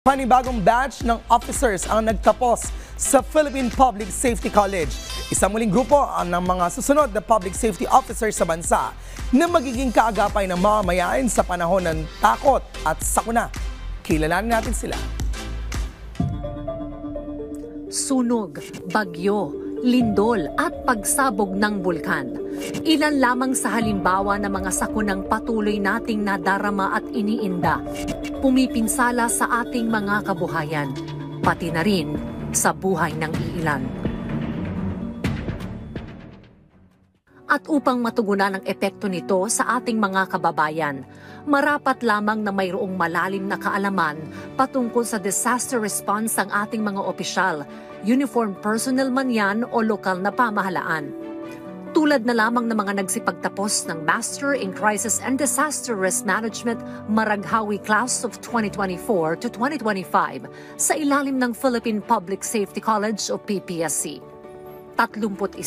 Panibagong batch ng officers ang nagtapos sa Philippine Public Safety College. Isang muling grupo ng mga susunod na public safety officers sa bansa na magiging kaagapay ng mamamayan sa panahon ng takot at sakuna. Kilalanin natin sila. Sunog, bagyo, lindol at pagsabog ng bulkan. Ilan lamang sa halimbawa ng mga sakunang patuloy nating nadarama at iniinda. Pumipinsala sa ating mga kabuhayan, pati na rin sa buhay ng iilan. At upang matugunan ang epekto nito sa ating mga kababayan, marapat lamang na mayroong malalim na kaalaman patungkol sa disaster response ang ating mga opisyal, uniformed personnel man yan o lokal na pamahalaan. Tulad na lamang ng mga nagsipagtapos ng Master in Crisis and Disaster Risk Management Maraghawi Class of 2024 to 2025 sa ilalim ng Philippine Public Safety College o PPSC. 31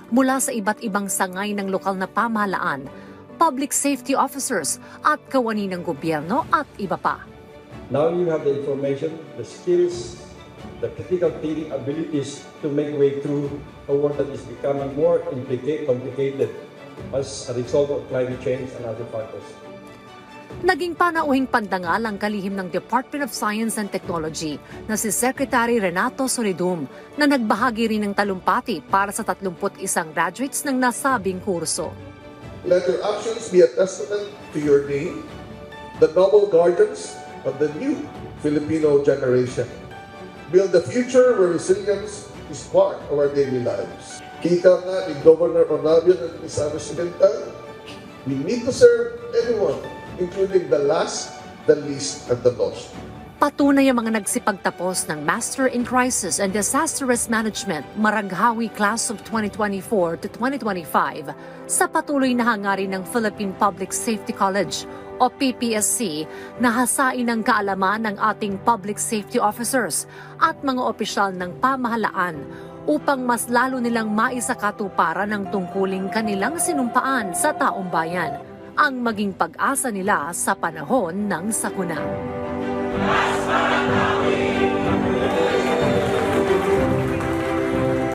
mula sa iba't ibang sangay ng lokal na pamahalaan, public safety officers at kawani ng gobyerno at iba pa. Now you have the information, the skills, the critical thinking abilities to make way through a world that is becoming more complicated as a result of climate change and other factors. Naging panauhing pandangal ang kalihim ng Department of Science and Technology na si Secretary Renato Solidum na nagbahagi rin ng talumpati para sa 31 graduates ng nasabing kurso. Let your actions be a testament to your name, the noble guardians of the new Filipino generation. Build a future where resilience is part of our daily lives. Kita nga ni Governor Onavion at Isabel Occidental, we need to serve everyone, including the last, the least, and the lost. Patunay ang mga nagsipagtapos ng Master in Crisis and Disaster Risk Management Maraghawi Class of 2024 to 2025 sa patuloy na hangarin ng Philippine Public Safety College o PPSC na hasain ang kaalaman ng ating public safety officers at mga opisyal ng pamahalaan upang mas lalo nilang maisakatuparan ang tungkuling kanilang sinumpaan sa taong bayan, ang maging pag-asa nila sa panahon ng sakuna.